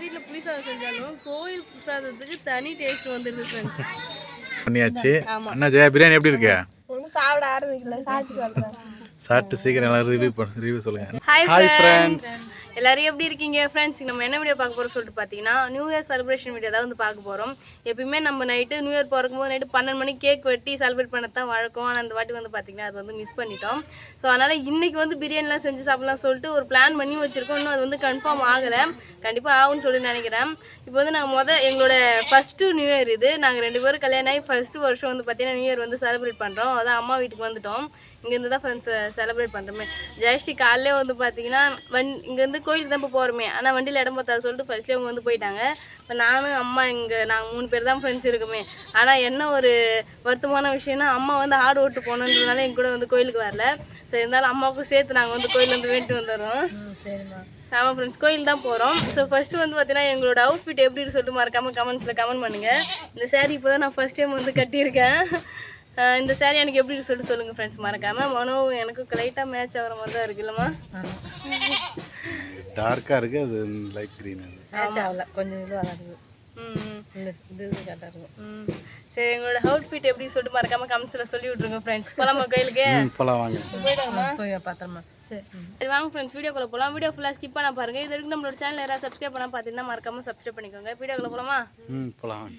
வீட்டில் புளி சாதம் செஞ்சாலும் கோயில் சாதத்துக்கு தனி டேஸ்ட் வந்துடுது ஃப்ரெண்ட்ஸ். பண்ணியாச்சு. அண்ணா ஜெயா பிரியாணி எப்படி இருக்கு? ஒன்றும் சாப்பிட ஆரம்பிக்கல, சாப்பிட்டு சொல்கிறேன். சாப்பிட்டு சீக்கிரம் எல்லாரும் ரிவ்யூ சொல்லுங்க. ஹாய் ஃப்ரெண்ட்ஸ், எல்லாரும் எப்படி இருக்கீங்க ஃப்ரெண்ட்ஸ்? நம்ம என்ன வீடியோ பார்க்க போகிறோம் சொல்லிட்டு பார்த்தீங்கன்னா, நியூ இயர் செலிப்ரேஷன் வீடியோ தான் வந்து பார்க்க போகிறோம். எப்பயுமே நம்ம நைட்டு நியூ இயர் பிறக்கும்போது நைட்டு 12 மணிக்கு கேக் வெட்டி செலிப்ரேட் பண்ண தான் வழக்கம். ஆனால் அந்த வாட்டி வந்து பார்த்திங்கன்னா அது வந்து மிஸ் பண்ணிட்டோம். ஸோ அதனால் இன்றைக்கி வந்து பிரியாணிலாம் செஞ்சு சாப்பிட்லாம் சொல்லிட்டு ஒரு பிளான் பண்ணி வச்சுருக்கோம். இன்னும் அது வந்து கன்ஃபார்ம் ஆகலை, கண்டிப்பாக ஆகும்னு சொல்லி நினைக்கிறேன். இப்போ வந்து நாங்கள் எங்களோட ஃபஸ்ட்டு நியூ இயர் இது. நாங்கள் 2 பேரும் கல்யாணம் ஆகி ஃபஸ்ட்டு வருஷம் வந்து பார்த்திங்கன்னா நியூ இயர் வந்து செலிப்ரேட் பண்ணுறோம். அதான் அம்மா வீட்டுக்கு வந்துட்டோம். இங்கேருந்து தான் ஃப்ரெண்ட்ஸ் செலிப்ரேட் பண்ணுறோமே. ஜெயஸ்ரீ காலையிலே வந்து பார்த்தீங்கன்னா இங்கேருந்து கோயிலுக்கு தான் இப்போ போகிறோமே, ஆனால் வண்டியில் இடம் பார்த்தா சொல்லிட்டு ஃபர்ஸ்ட்லேயே அவங்க வந்து போயிட்டாங்க. இப்போ நானும் அம்மா நாங்கள் 3 பேர் தான் ஃப்ரெண்ட்ஸ் இருக்குமே. ஆனால் என்ன ஒரு வருத்தமான விஷயம்னா, அம்மா வந்து ஆடு ஓட்டு போகணுன்றதுனால எங்க கூட வந்து கோயிலுக்கு வரல. ஸோ இருந்தாலும் அம்மாவுக்கும் சேர்த்து நாங்கள் வந்து கோயிலில் வந்து வேண்டிட்டு வந்துடுறோம். சரிம்மா. ஆமாம் ஃப்ரெண்ட்ஸ், கோயில் தான் போகிறோம். ஸோ ஃபஸ்ட்டு வந்து பார்த்தீங்கன்னா எங்களோட அவுட்ஃபிட் எப்படி சொல்லிட்டு மறக்காமல் கமெண்ட்ஸில் கமெண்ட் பண்ணுங்கள். இந்த சாரீ இப்போ தான் நான் ஃபஸ்ட் டைம் வந்து கட்டியிருக்கேன். இந்த சாரீ எனக்கு எப்படி சொல்லிட்டு சொல்லுங்கள் ஃப்ரெண்ட்ஸ் மறக்காமல். மனோவும் எனக்கும் லைட்டாக மேட்ச் ஆகிற மாதிரி தான் இருக்கு இல்லைம்மா? டார்க்காக இருக்குது, அது லைட் க்ரீன் மேட்ச் ஆகல, கொஞ்சம் இது வராது. இது கரெக்டாக இருக்கும். சரி, எங்களோட அவுட்ஃபிட் எப்படி சொல்லிட்டு மறக்காமல் கமெண்ட்ஸில் சொல்லி விட்ருங்க ஃப்ரெண்ட்ஸ். போகலாமா கோயிலுக்கு? போகலாம் வாங்க. போயிடுவாமா? போய் பார்த்துருமா. சரி வாங்க ஃப்ரெண்ட்ஸ், வீடியோக்குள்ளே போகலாம். வீடியோ ஃபுல்லாக ஸ்கிப் பண்ண பாருங்கள். இது வரைக்கும் நம்மளோட சேனல் யாராவது சப்ஸ்கிரைப் பண்ணால் பார்த்தீங்கன்னா மறக்காமல் சப்ஸ்கிரைப் பண்ணிக்கோங்க. வீடியோக்குள்ளே போகலாமா? போகலாம்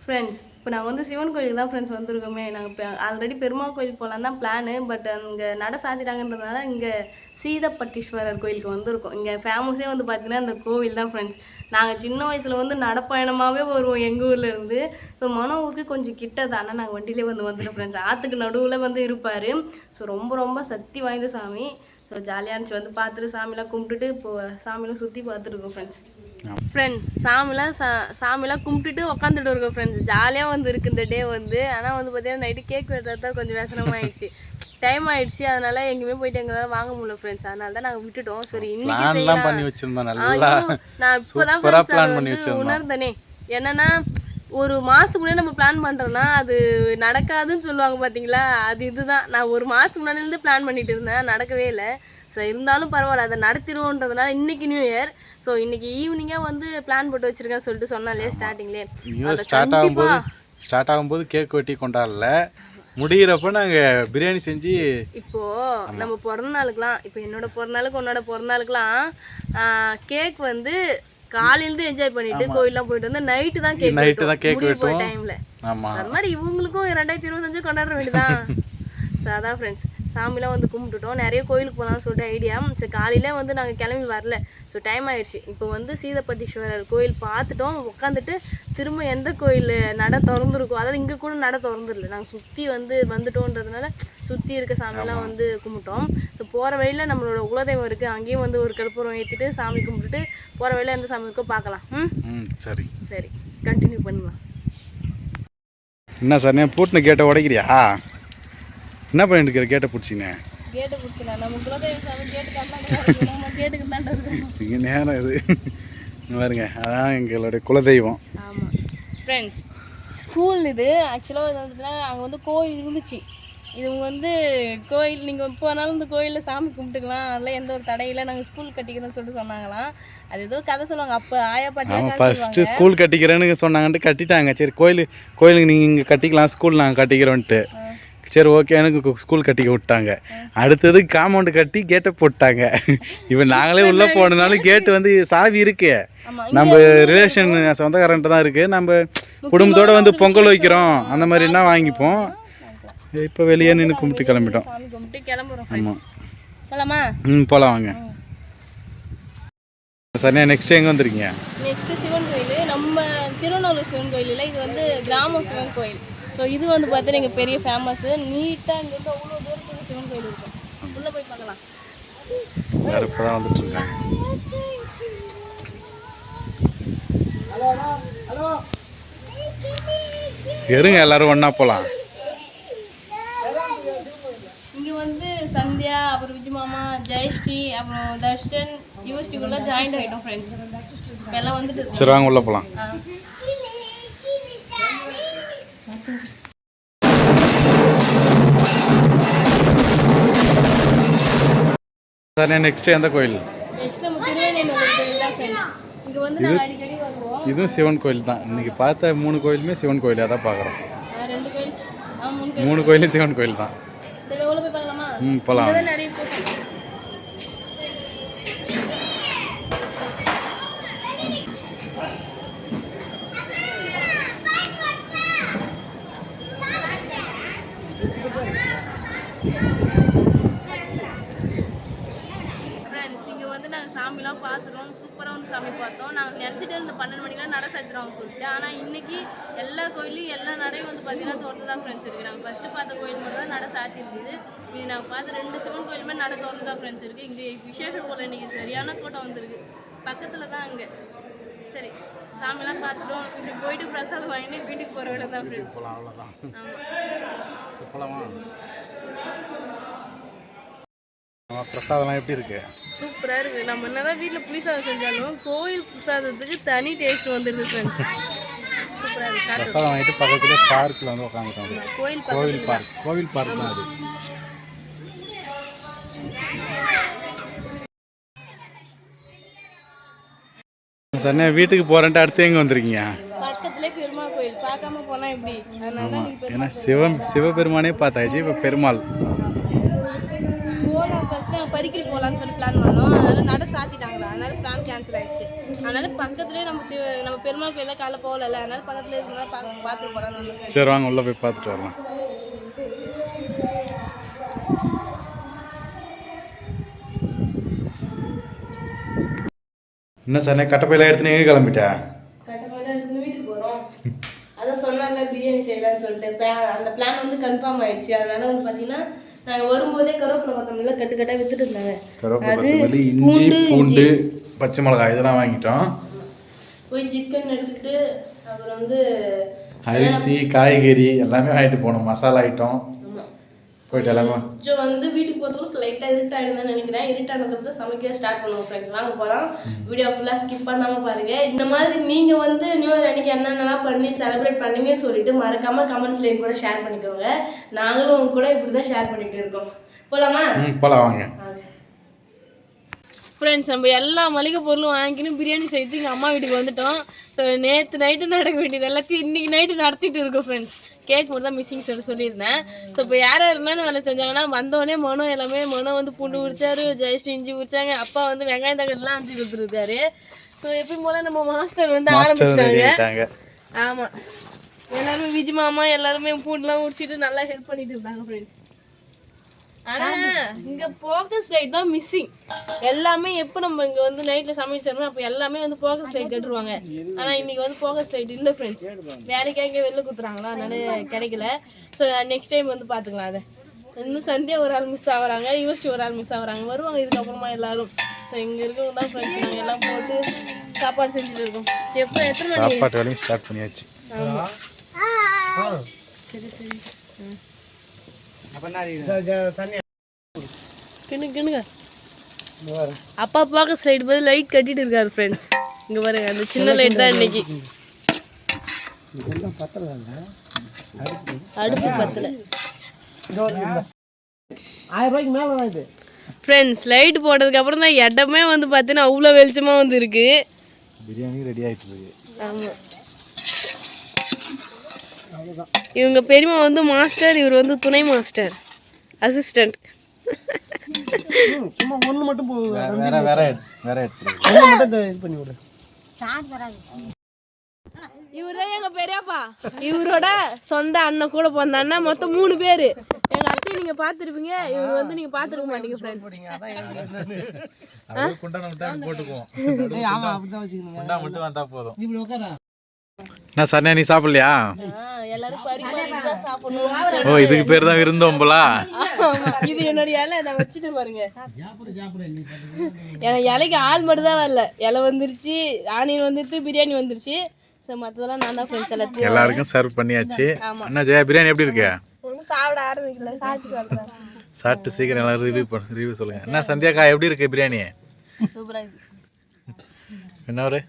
ஃப்ரெண்ட்ஸ். இப்போ நாங்கள் வந்து சிவன் கோயிலுக்கு தான் ஃப்ரெண்ட்ஸ் வந்துருக்கோமே. நாங்கள் இப்போ ஆல்ரெடி பெருமாள் கோயிலுக்கு போகலாம் தான் பிளானு. பட் அங்கே நட சாத்திட்டாங்கன்றதுனால இங்கே சீதப்பட்டீஸ்வரர் கோயிலுக்கு வந்திருக்கோம். இங்கே ஃபேமஸே வந்து பார்த்திங்கன்னா இந்த கோவில் தான் ஃப்ரெண்ட்ஸ். நாங்கள் சின்ன வயசில் வந்து நடப்பயணமாகவே வருவோம் எங்கள் ஊர்லேருந்து. ஸோ ஊருக்கு கொஞ்சம் கிட்ட தானே நாங்கள் வண்டியிலே வந்துட்டோம் ஃப்ரெண்ட்ஸ். ஆற்றுக்கு நடுவில் வந்து இருப்பார். ஸோ ரொம்ப ரொம்ப சக்தி வாய்ந்த சாமி. ஸோ ஜாலியாக இருந்துச்சு வந்து பார்த்துட்டு சாமிலாம் கும்பிட்டுட்டு இப்போது சாமிலாம் சுற்றி பார்த்துருக்கோம் ஃப்ரெண்ட்ஸ். சாமிலாம் கும்பிட்டுட்டு உட்காந்துட்டு இருக்கோம் ஃப்ரெண்ட்ஸ். ஜாலியாக வந்து இருக்குது இந்த டே வந்து. ஆனால் வந்து பார்த்தீங்கன்னா நைட்டு கேக் வெட்டுறது தான் கொஞ்சம் வேசனமாகிடுச்சு, டைம் ஆயிடுச்சு. அதனால எங்கேயுமே போயிட்டு எங்களால் வாங்க முடியல ஃப்ரெண்ட்ஸ். அதனால தான் நாங்கள் விட்டுட்டோம். சரி இன்னைக்கு நான் இப்போதான் உணர்ந்தனே என்னன்னா, ஒரு மாதத்துக்கு முன்னாடி நம்ம பிளான் பண்ணுறோன்னா அது நடக்காதுன்னு சொல்லுவாங்க பார்த்தீங்களா, அது இதுதான். நான் ஒரு மாதத்துக்கு முன்னாடிலேருந்து பிளான் பண்ணிட்டு இருந்தேன், நடக்கவே இல்லை. ஸோ இருந்தாலும் பரவாயில்ல, அதை நடத்திடுவோன்றதுனால இன்றைக்கி நியூ இயர். ஸோ இன்றைக்கி ஈவினிங்காக வந்து பிளான் போட்டு வச்சுருக்கேன் சொல்லிட்டு சொன்னாலே ஸ்டார்டிங்லேயே. நியூ இயர் ஸ்டார்ட் ஆகும்போது கேக் வெட்டி கொண்டாடல, முடிகிறப்ப நாங்கள் பிரியாணி செஞ்சு இப்போது நம்ம பிறந்த நாளுக்கெலாம், இப்போ என்னோட பிறந்த நாளுக்கு உன்னோட பிறந்த நாளுக்கெலாம் கேக் வந்து காலையிலேருந்து என்ஜாய் பண்ணிட்டு கோயிலாம் போயிட்டு வந்து நைட்டு தான் கேக் வெட்டுவோம் டைமில். அது மாதிரி இவங்களுக்கும் 2025 கொண்டாட வேண்டியதான். ஸோ அதான் ஃப்ரெண்ட்ஸ், சாமிலாம் வந்து கும்பிட்டுட்டோம். நிறைய கோயிலுக்கு போகலாம்னு சொல்லிட்டு ஐடியா. ஸோ காலையில் வந்து நாங்கள் கிளம்பி வரல. ஸோ டைம் ஆகிடுச்சு. இப்போ வந்து சீதப்பட்டீஸ்வரர் கோயில் பார்த்துட்டோம், உட்காந்துட்டு திரும்ப எந்த கோயில் நட திறந்துருக்கோம், அதாவது இங்கே கூட நட திறந்துடல, நாங்கள் சுற்றி வந்துட்டோன்றதுனால சுற்றி இருக்க சாமிலாம் வந்து கும்பிட்டோம். ஸோ போகிற வழியில் நம்மளோட குலதெய்வம் இருக்குது, அங்கேயும் வந்து ஒரு கற்பூரம் ஏற்றிட்டு சாமி கும்பிட்டுட்டு போகிற வழியில் எந்த சாமி இருக்கோ பார்க்கலாம். சரி சரி, கண்டினியூ பண்ணலாம். என்ன சார் நீ பூட்டின கேட்டை உடைக்கிறியா? என்ன பண்ணிட்டு இருக்கிற? கேட்டை பிடிச்சிங்க? கேட்டை பிடிச்சினா நம்ம குலதெய்வம் சாமி கேட்டுக்கு தான் நேரம் இது பாருங்க, அதான் எங்களுடைய குலதெய்வம். ஆமாம் ஃப்ரெண்ட்ஸ், ஸ்கூல் இது ஆக்சுவலாக வந்துட்டுனா அங்கே வந்து கோயில் இருந்துச்சு. இது வந்து கோயில் நீங்கள் இப்போ வேணாலும் இந்த கோயிலில் சாமி கும்பிட்டுக்கலாம், அதெல்லாம் எந்த ஒரு தடையில நாங்கள் ஸ்கூல் கட்டிக்கிறோன்னு சொல்லிட்டு சொன்னாங்களாம். அது ஏதோ கதை சொல்லுவாங்க. அப்போ ஆயா பாட்டி ஃபஸ்ட்டு ஸ்கூல் கட்டிக்கிறேன்னு சொன்னாங்கன்ட்டு கட்டிட்டாங்க. சரி கோயிலுக்கு நீங்கள் இங்கே கட்டிக்கலாம், ஸ்கூல் நாங்கள் கட்டிக்கிறோன்ட்டு. சரி ஓகே, எனக்கு ஸ்கூல் கட்டிக்க விட்டாங்க. அடுத்தது காம்பவுண்டு கட்டி கேட்டை போட்டாங்க. இப்போ நாங்களே உள்ளே போனதுனாலும் கேட்டு வந்து சாவி இருக்கு, நம்ம ரிலேஷன் சொந்தக்காரன்ட்டு தான் இருக்குது. நம்ம குடும்பத்தோடு வந்து பொங்கல் வைக்கிறோம் அந்த மாதிரினா வாங்கிப்போம். இப்போ வெளியே நின்று கும்பிட்டு கிளம்பிட்டோம். ஆமாம் போகலாம் வாங்க. சரியா நெக்ஸ்ட் எங்கே வந்துருக்கீங்க? நெக்ஸ்ட் சிவன் கோயில், நம்ம திருவண்ணூர் சிவன் கோயில் இல்லை, இது வந்து கிராம சிவன் கோயில். ஸோ இது வந்து பார்த்தீங்கன்னா எங்கள் பெரிய ஃபேமஸ்ஸு. நீட்டாக இங்கே வந்து அவ்வளோ தூரத்துக்கு சிவன் கோயில் இருக்கும். உள்ளே போய் பார்க்கலாம். வேறு இப்போ தான் வந்துட்டு இருக்காங்க. இருங்க எல்லாரும் ஒன்றா போகலாம். இங்கே வந்து சந்தியா, அப்புறம் விஜய் மாமா, ஜெயஸ்ரீ, அப்புறம் தர்ஷன், யூஎஸ்டிக்குள்ளே ஜாயின்ட் ஆகிட்டோம் ஃப்ரெண்ட்ஸ். எல்லாம் வந்துட்டு சரி வாங்க உள்ளே போகலாம். சார் நெக்ஸ்ட் எந்த கோயில்? நெக்ஸ்ட் நம்ம திருவேணி ஆதிமங்கலம் கோயில் தான் ஃப்ரெண்ட்ஸ். இங்கே வந்து நாங்கள் அடிக்கடி வருவோம். இதுவும் சிவன் கோயில் தான். இன்னைக்கு பார்த்த 3 கோயிலுமே சிவன் கோயிலாக தான் பார்க்குறோம். 2 கோயில் 3 கோயில். 3 கோயிலும் சிவன் கோயில் தான். சரி உள்ள போய் பார்க்கலாமா? போகலாம். இங்கே தான் நிறைய கூட்டம். சாமிலாம் பார்த்துட்டோம். சூப்பராக வந்து சாமி பார்த்தோம். நாங்கள் நினச்சிட்டு இந்த 12 மணிக்கெலாம் நடை சாத்திடுவாங்க சொல்லிட்டு. ஆனால் இன்றைக்கி எல்லா கோயிலையும் எல்லா நடையும் வந்து பார்த்தீங்கன்னா திறந்து தான் ஃப்ரெண்ட்ஸ் இருக்குது. நாங்கள் ஃபஸ்ட்டு பார்த்த கோயில் மட்டும் தான் நடை சாத்திருக்குது. இது நாங்கள் பார்த்த 2 சிவன் கோயிலுமே நடை திறந்து தான் ஃப்ரெண்ட்ஸ் இருக்குது. இங்கே விசேஷம் போல் இன்றைக்கி சரியான கூட்டம் வந்துருக்கு. பக்கத்தில் தான் அங்கே. சரி சாமிலாம் பார்த்துட்டோம். இப்படி போயிட்டு பிரசாதம் வாங்கிட்டு வீட்டுக்கு போகிற வேலை தான் ஃப்ரெண்ட்ஸ். அவ்வளோதான். ஆமாம் பிரசாதம்லாம் எப்படி இருக்கு? சூப்பராக இருக்குது. நம்ம என்னதான் வீட்டில் புளிசாதம் செஞ்சாலும் கோயில் பிரசாதத்துக்கு தனி டேஸ்ட் வந்துடுது ஃப்ரெண்ட்ஸ். சூப்பராக இருக்குது. பிரசாதம் வாங்கிட்டு பக்கத்துல பார்க்கில் வந்து உட்காந்துட்டாங்க. கோவில் பார்க் தான் அது. சன்னே வீட்டுக்கு போகிறேன்ட்டு அடுத்து எங்கே வந்திருக்கீங்க? பக்கத்துலேயே பெருமாள் கோயில் பார்க்காம போனால் எப்படி? அதனால ஏன்னா சிவபெருமானே பார்த்தாச்சு. இப்போ பெருமாள் போகலாம். ஃபர்ஸ்ட் நாங்கள் பரிக்கல் போகலான்னு சொல்லி பிளான் பண்ணோம். அதனால நடை சாத்திட்டாங்களா, அதனால பிளான் கேன்சல் ஆயிடுச்சு. அதனால பக்கத்துலேயே நம்ம பெருமாள் கோயிலில் காலைல போகல, அதனால பக்கத்துல இருக்கிறதா பார்த்துட்டு போகலான்னு. சரி வாங்க உள்ளே போய் பார்த்துட்டு வரலாம். என்ன சார் கட்டப்பையெல்லாம் எடுத்துன்னு எங்கே கிளம்பிட்டா? கட்டப்பையெல்லாம் எடுத்துன்னு வீட்டுக்கு போகிறோம். அதான் சொன்னாங்க பிரியாணி செய்யலான்னு சொல்லிட்டு. அந்த பிளான் வந்து கன்ஃபார்ம் ஆயிடுச்சு. அதனால வந்து பார்த்தீங்கன்னா நாங்கள் வரும்போதே கருவேப்பிலை கொத்தமல்லிலாம் கட்டாக வித்துட்டு இருந்தாங்க. கருவேப்பிலை, இஞ்சி, பூண்டு, பச்சை மிளகாய் இதெல்லாம் வாங்கிட்டோம். போய் சிக்கன் எடுத்துக்கிட்டு அப்புறம் வந்து அரிசி, காய்கறி எல்லாமே வாங்கிட்டு போனோம். மசாலா ஐட்டம் போயிட்டு எல்லாமே கொஞ்சம் வந்து வீட்டுக்கு போகிறதுக்கு லைட்டாக இருட்டாயிடுதுன்னு நினைக்கிறேன். இருட்டானதுக்கு சமைக்கவே ஸ்டார்ட் பண்ணுவோம் ஃப்ரெண்ட்ஸ். வாங்க போகலாம். வீடியோ ஃபுல்லாக ஸ்கிப் பண்ணாமல் பாருங்கள். இந்த மாதிரி நீங்கள் வந்து நியூ இயர் அன்றைக்கி என்னென்னலாம் பண்ணி செலிப்ரேட் பண்ணீங்கன்னு சொல்லிட்டு மறக்காமல் கமெண்ட்ஸ்லேயும் கூட ஷேர் பண்ணிக்கோங்க. நாங்களும் உங்க கூட இப்படி தான் ஷேர் பண்ணிகிட்டு இருக்கோம். போகலாமா? போகலாம் வாங்க ஃப்ரெண்ட்ஸ். நம்ம எல்லா மளிகை பொருளும் வாங்கிக்கின்னு பிரியாணி செய்து எங்கள் அம்மா வீட்டுக்கு வந்துட்டோம். நேற்று நைட்டு நடக்க வேண்டியது எல்லாத்தையும் இன்றைக்கி நைட்டு நடத்திட்டு இருக்கோம் ஃப்ரெண்ட்ஸ். கேக் மட்டும் தான் மிஸ்ஸிங் சொல்லியிருந்தேன். ஸோ இப்போ யார் இருந்தாலும் வேலை செஞ்சாங்கன்னா வந்தோடனே மனம் வந்து பூண்டு உரிச்சாரு, ஜெயஸ்ரீ இஞ்சி உரிச்சாங்க, அப்பா வந்து வெங்காயம் தகவலாம் அனுப்பிச்சி கொடுத்துருக்காரு. ஸோ எப்பயும் போல நம்ம மாஸ்டர் வந்து ஆரம்பிச்சிட்டாங்க. ஆமாம் எல்லாருமே விஜய் மாமா எல்லாருமே பூண்டுலாம் உரிச்சிட்டு நல்லா ஹெல்ப் பண்ணிட்டு இருந்தாங்க ஃப்ரெண்ட்ஸ். ஆனால் இங்கே ஃபோக்கஸ் லைட் தான் மிஸ்ஸிங். எல்லாமே எப்போ நம்ம இங்கே வந்து நைட்டில் சமைச்சோம்னா அப்போ எல்லாமே வந்து ஃபோக்கஸ் லைட் கட்டுருவாங்க. ஆனால் இன்றைக்கி வந்து ஃபோக்கஸ் லைட் இல்லை ஃப்ரெண்ட்ஸ். வேலைக்காக இங்கே வெளில கொடுத்துறாங்களா, அதனால கிடைக்கல. ஸோ நெக்ஸ்ட் டைம் வந்து பார்த்துக்கலாம். அதை இன்னும் சந்தியா ஒரு ஆள் மிஸ் ஆகுறாங்க, யூஎஸ்டி ஒரு ஆள் மிஸ் ஆகுறாங்க. வருவாங்க இதுக்கப்புறமா எல்லாரும். ஸோ இங்கே இருக்கவங்க தான் ஃப்ரெண்ட்ஸ். நாங்கள் எல்லாம் போட்டு சாப்பாடு செஞ்சுட்டு இருக்கோம். எப்போ எத்தனை மணி சாப்பாடு வேலையும் ஸ்டார்ட் பண்ணியாச்சு. ஆமாம் சரி சரி. அப்பா பார்க்க சைடு போது லைட் கட்டிட்டு இருக்காரு ஃப்ரெண்ட்ஸ். இங்க பாருங்க அந்த சின்ன லைட் தான் இன்னைக்கு. அடுப்பு பத்தல. 1000 ரூபாய்க்கு மேல தான் இது ஃப்ரெண்ட்ஸ். லைட் போட்டதுக்கு அப்புறம் தான் இடமே வந்து பார்த்தீங்கன்னா அவ்வளோ வெளிச்சமா வந்து இருக்கு. பிரியாணி ரெடி ஆயிட்டு இருக்கு. ஆமா இவங்க பெரியம்மா வந்து மாஸ்டர், இவர் வந்து துணை மாஸ்டர், அசிஸ்டன்ட். சும்மா ஒன்று மட்டும் வேற மட்டும் இது பண்ணி விடு. இவர்தான் எங்க பெரியப்பா. இவரோட சொந்த அண்ணன் கூட பிறந்த அண்ணன். மொத்தம் 3 பேரு. எங்க அத்தையை நீங்க பாத்துருப்பீங்க, இவர் வந்து நீங்க பாத்துருக்க மாட்டீங்க ஃப்ரெண்ட்ஸ். போட்டுக்குவோம். மட்டும் வந்தா போதும். நான் சன்னியா நீ சாப்பிடலையா? எல்லாரும் பரிமாறிட்டு தான் சாப்பிடணும். ஓ இதுக்கு பேர் தான் விருந்தோம்பலா? இது என்னோட இலை. அதை வச்சுட்டு பாருங்க. எனக்கு இலைக்கு ஆள் மட்டும் தான் வரல. இலை வந்துருச்சு, ஆனியன் வந்துருச்சு, பிரியாணி வந்துருச்சு. மற்றதெல்லாம் நான் தான் ஃப்ரெண்ட்ஸ் எல்லாத்தையும் எல்லாருக்கும் சர்வ் பண்ணியாச்சு. என்ன ஜெயா பிரியாணி எப்படி இருக்கு? சாப்பிட ஆரம்பிக்கல, சாப்பிட்டு சாப்பிட்டு சீக்கிரம் எல்லாரும் ரிவ்யூ சொல்லுங்க. என்ன சந்தியாக்கா எப்படி இருக்கு பிரியாணி? சூப்பரா இருக்கு. என்ன ஒரு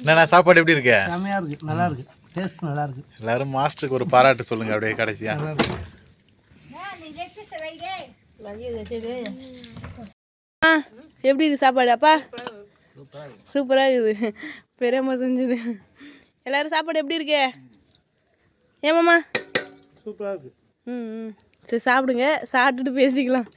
என்ன சாப்பாடு எப்படி இருக்கு? செமையா இருக்கு, நல்லா இருக்கு, டேஸ்ட் நல்லா இருக்கு. எல்லாரும் மாஸ்டருக்கு ஒரு பாராட்டு சொல்லுங்க அப்படியே கடைசியா. எப்படி இருக்குது சாப்பாடு அப்பா? சூப்பராக இருக்குது. பெரியம்மா செஞ்சது. எல்லோரும் சாப்பாடு எப்படி இருக்கு? ஏமாம்மா? சூப்பராக இருக்குது. ம் ம். சரி சாப்பிடுங்க, சாப்பிட்டுட்டு பேசிக்கலாம்.